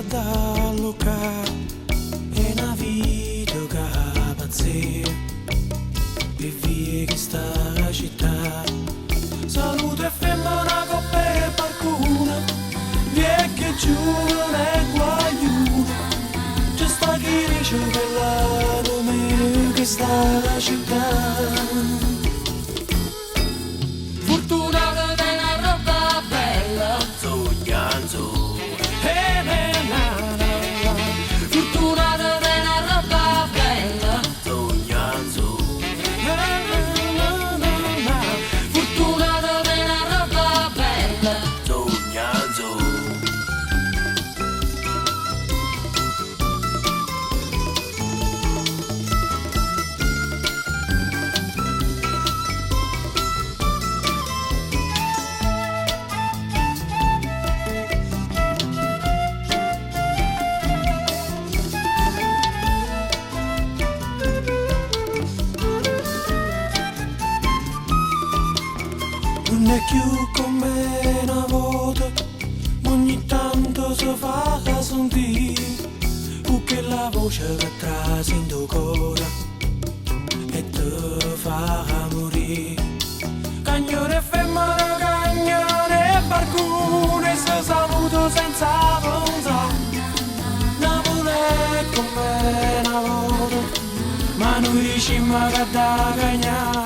da Luca e una vita che pazzia per via che sta città. Saluto e femmina coppia e qualcuno vecchio giovane e guagliuno. C'è sta chi dice che la domenica che sta la città. Fortunata della roba bella, sognando. Fortunata della roba bella, sognando. Fortunata della roba bella, sognando. Non è più come una volta, ma ogni tanto si fa sentire, perché la voce che trascende ancora e ti fa morire. Cagnone e femmina, cagnone e barcone, si saluto senza pensare. Napoli è come una volta, ma noi diciamo che da cagnare.